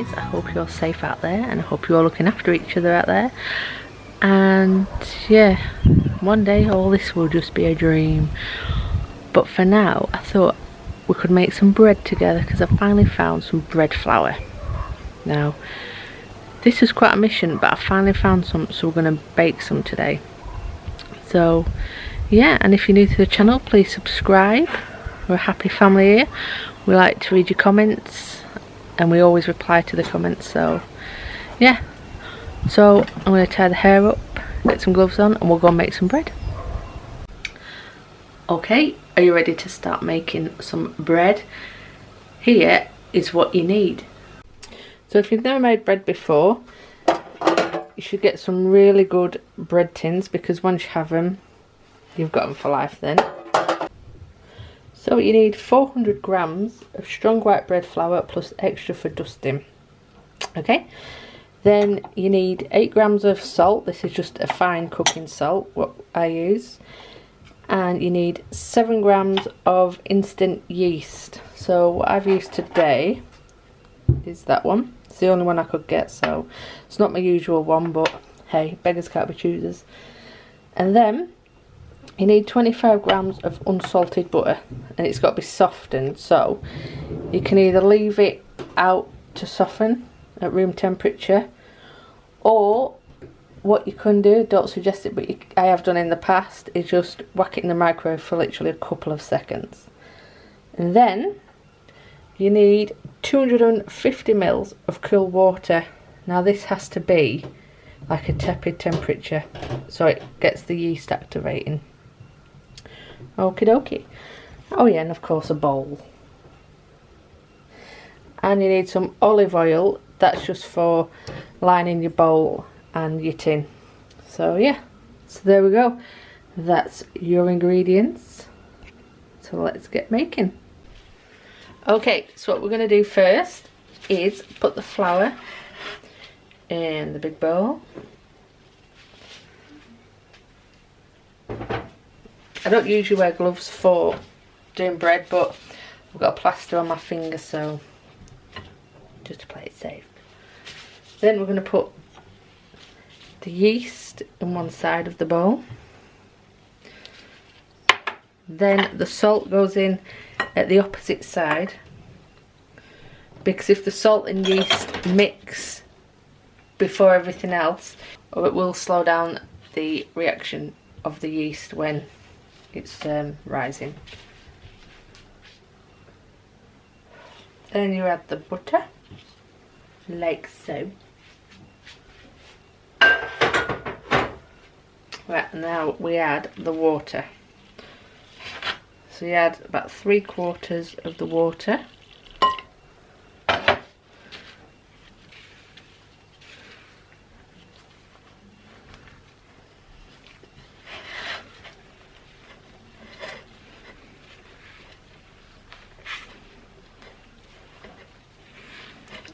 guys. I hope you're safe out there, and I hope you're looking after each other out there. And yeah, one day all this will just be a dream. But for now, I thought we could make some bread together, because I finally found some bread flour. Now, this was quite a mission, but I finally found some, so we're going to bake some today. So yeah, and if you're new to the channel, please subscribe. We're a happy family here. We like to read your comments, and we always reply to the comments. So yeah, so I'm going to tie the hair up, get some gloves on, and we'll go and make some bread. Okay, are you ready to start making some bread? Here is what you need. So if you've never made bread before, you should get some really good bread tins, because once you have them, you've got them for life then. So you need 400 grams of strong white bread flour plus extra for dusting. Okay, then you need 8 grams of salt. This is just a fine cooking salt, what I use. And you need 7 grams of instant yeast. So what I've used today is that one. It's the only one I could get, so it's not my usual one, but hey, beggars can't be choosers. And then you need 25 grams of unsalted butter, and it's got to be softened, so you can either leave it out to soften at room temperature, or what you can do, don't suggest it, but I have done in the past, is just whack it in the microwave for literally a couple of seconds. And then you need 250 ml of cool water. Now this has to be like a tepid temperature, so it gets the yeast activating. Okie dokie. Oh yeah, and of course a bowl. And you need some olive oil. That's just for lining your bowl and your tin. So yeah, so there we go. That's your ingredients. So let's get making. Okay, so what we're going to do first is put the flour in the big bowl. I don't usually wear gloves for doing bread, but I've got a plaster on my finger, so just to play it safe. Then we're going to put the yeast in one side of the bowl. Then the salt goes in at the opposite side, because if the salt and yeast mix before everything else, it will slow down the reaction of the yeast when it's rising. Then you add the butter, like so. Right, now we add the water. So you add about 3/4 of the water.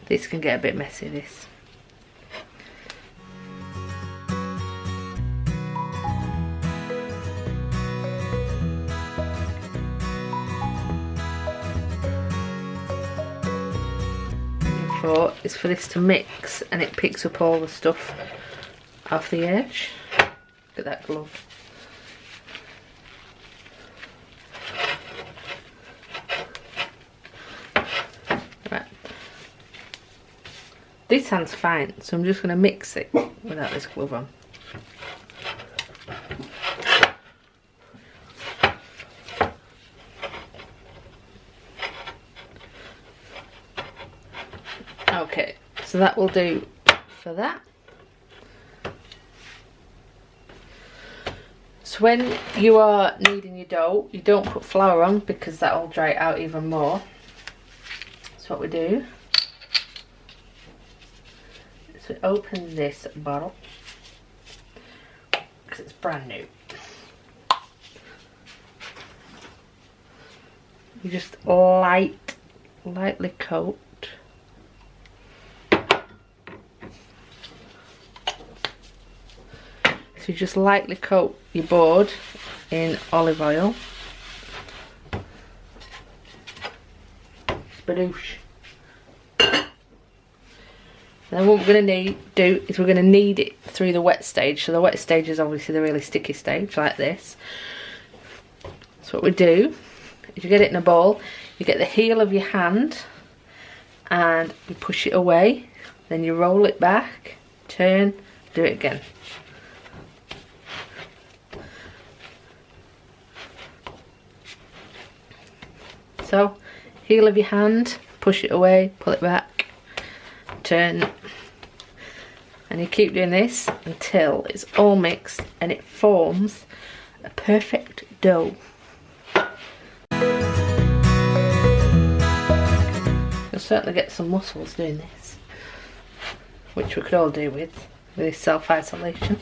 This can get a bit messy, this. Is for this to mix, and it picks up all the stuff off the edge. Look at that glove. Right. This hand's fine, so I'm just going to mix it without this glove on. Okay, so that will do for that. So when you are kneading your dough, you don't put flour on, because that will dry it out even more. So what we do is we open this bottle, because it's brand new. You just lightly coat. So you just lightly coat your board in olive oil. Spadoosh. Then what we're going to do is we're going to knead it through the wet stage. So the wet stage is obviously the really sticky stage, like this. So what we do is you get it in a bowl, you get the heel of your hand and you push it away, then you roll it back, turn, do it again. So, heel of your hand, push it away, pull it back, turn, and you keep doing this until it's all mixed and it forms a perfect dough. You'll certainly get some muscles doing this, which we could all do with this self-isolation.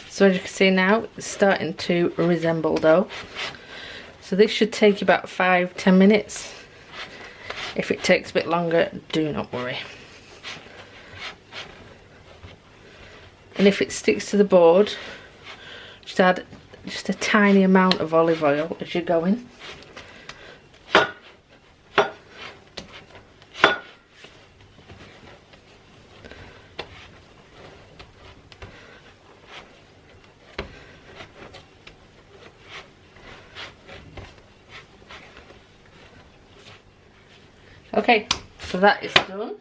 So as you can see now, it's starting to resemble dough. So this should take you about 5-10 minutes. If it takes a bit longer, do not worry. And if it sticks to the board, just add just a tiny amount of olive oil as you're going. Okay, so that is done.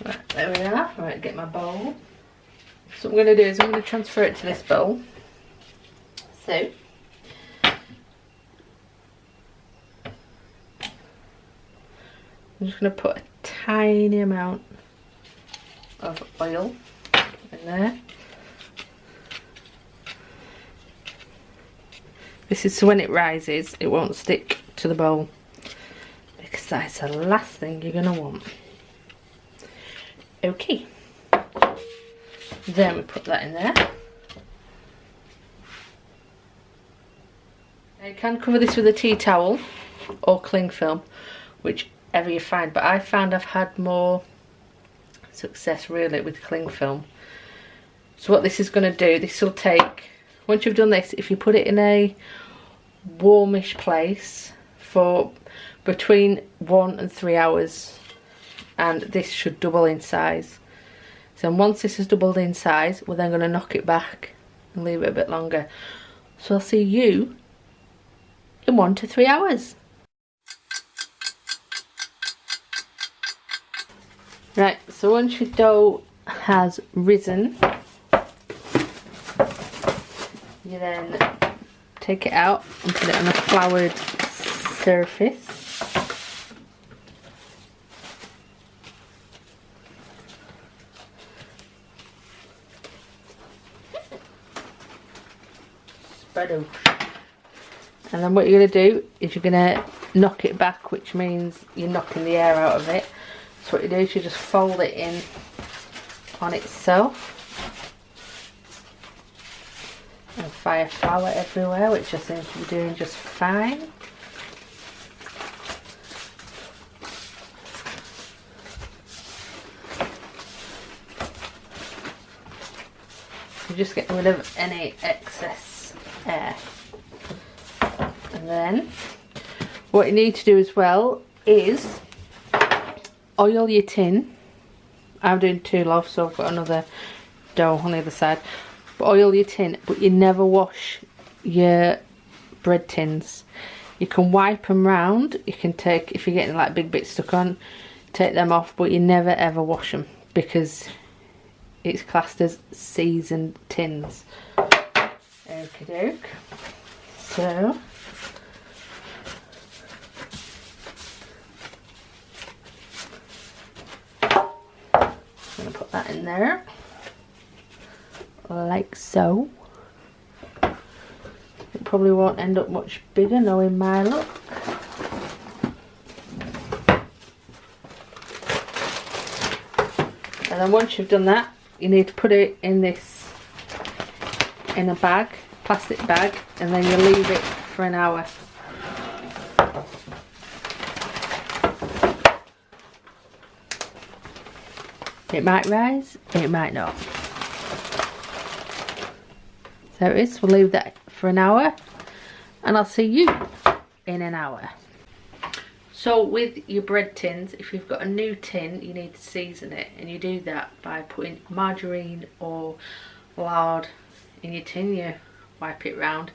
Right, there we are. Right, get my bowl. So what I'm going to do is I'm going to transfer it to this bowl. So, I'm just going to put a tiny amount of oil in there. This is so when it rises, it won't stick to the bowl, because that's the last thing you're going to want. Okay, then we put that in there. Now you can cover this with a tea towel or cling film, whichever you find, but I found I've had more success really with cling film. So what this is going to do, this will take, once you've done this, if you put it in a warmish place for between 1 and 3 hours, and this should double in size. So once this has doubled in size, we're then going to knock it back and leave it a bit longer. So I'll see you in 1 to 3 hours. Right, so once your dough has risen, you then take it out and put it on a floured surface. Spread out. And then what you're going to do is you're going to knock it back, which means you're knocking the air out of it. So what you do is you just fold it in on itself. And fire flour everywhere, which I seem to be doing just fine. You're just getting rid of any excess air. And then what you need to do as well is oil your tin. I'm doing 2 loaves, so I've got another dough on the other side. But oil your tin, but you never wash your bread tins. You can wipe them round. You can take, if you're getting like big bits stuck on, take them off, but you never ever wash them because it's classed as seasoned tins. Okie doke. So I'm going to put that in there. Like so. It probably won't end up much bigger knowing my luck. And then once you've done that, you need to put it in this, in a bag, plastic bag, and then you leave it for an hour. It might rise, it might not. There it is. We'll leave that for an hour, and I'll see you in an hour. So with your bread tins, if you've got a new tin, you need to season it, and you do that by putting margarine or lard in your tin. You wipe it round,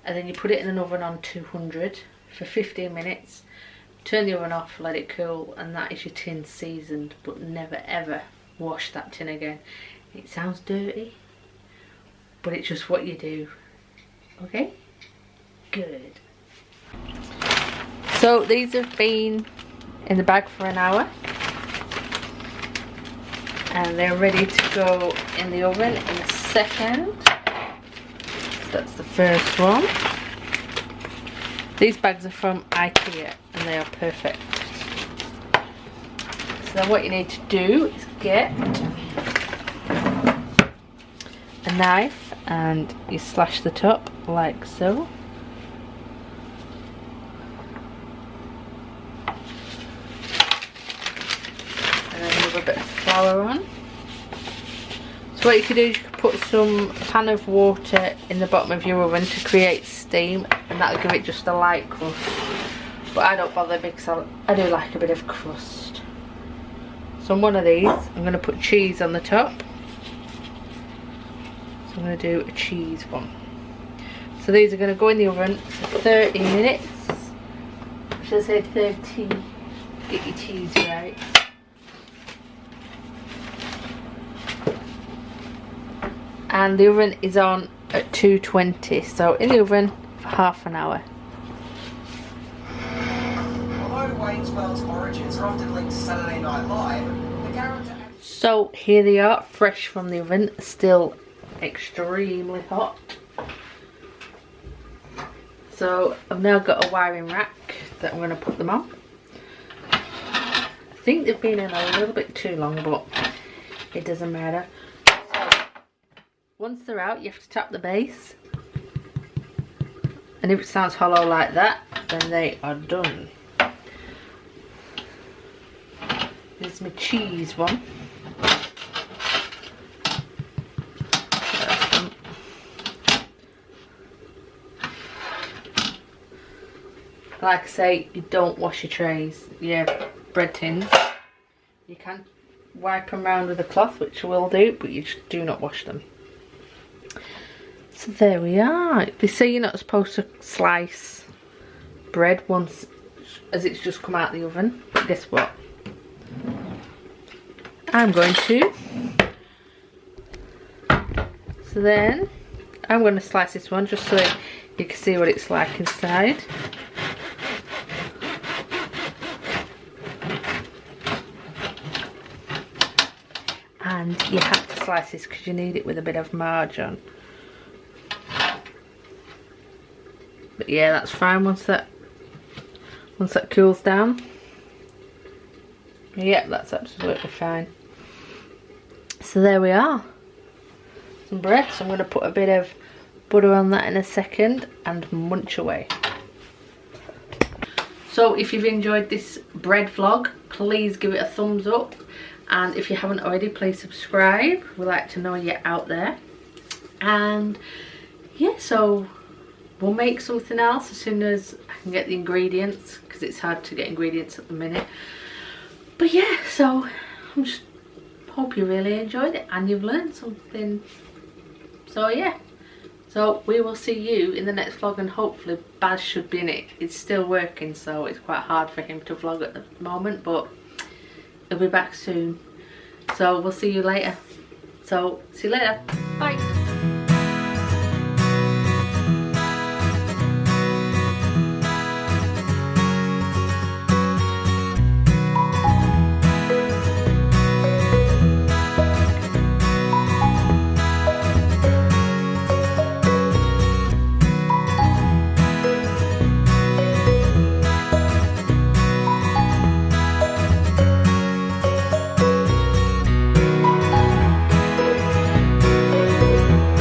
and then you put it in an oven on 200 for 15 minutes. Turn the oven off, let it cool, and that is your tin seasoned. But never ever wash that tin again. It sounds dirty, but it's just what you do. Okay? Good. So these have been in the bag for an hour, and they're ready to go in the oven in a second. So that's the first one. These bags are from IKEA and they are perfect. So what you need to do is get a knife and you slash the top like so. And then rub a bit of flour on. So what you could do is you could put some pan of water in the bottom of your oven to create steam, and that'll give it just a light crust. But I don't bother because I do like a bit of crust. So on one of these, I'm going to put cheese on the top. So I'm going to do a cheese one. So these are going to go in the oven for 30 minutes. Should I say 30? Get your cheese right. And the oven is on at 220, so in the oven for half an hour. Although Wayne's World's origins are often linked to Saturday Night Live, the character... So here they are, fresh from the oven, still extremely hot. So I've now got a wiring rack that I'm going to put them on. I think they've been in a little bit too long, but it doesn't matter. Once they're out, you have to tap the base, and if it sounds hollow like that, then they are done. Here's my cheese one. Like I say, you don't wash your trays, your bread tins. You can wipe them around with a cloth, which I will do, but you just do not wash them. So there we are. They say you're not supposed to slice bread once as it's just come out of the oven, but guess what? I'm going to. So then I'm going to slice this one just so you can see what it's like inside. And you have to slice this because you need it with a bit of margarine. But yeah, that's fine once that cools down. Yep, that's absolutely fine. So there we are. Some bread. So I'm going to put a bit of butter on that in a second and munch away. So if you've enjoyed this bread vlog, please give it a thumbs up. And if you haven't already, please subscribe. We like to know you're out there. And yeah, so we'll make something else as soon as I can get the ingredients, because it's hard to get ingredients at the minute. But yeah, so I just hope you really enjoyed it and you've learned something. So yeah, so we will see you in the next vlog, and hopefully Baz should be in it. It's still working, so it's quite hard for him to vlog at the moment, but he'll be back soon. So we'll see you later. So see you later.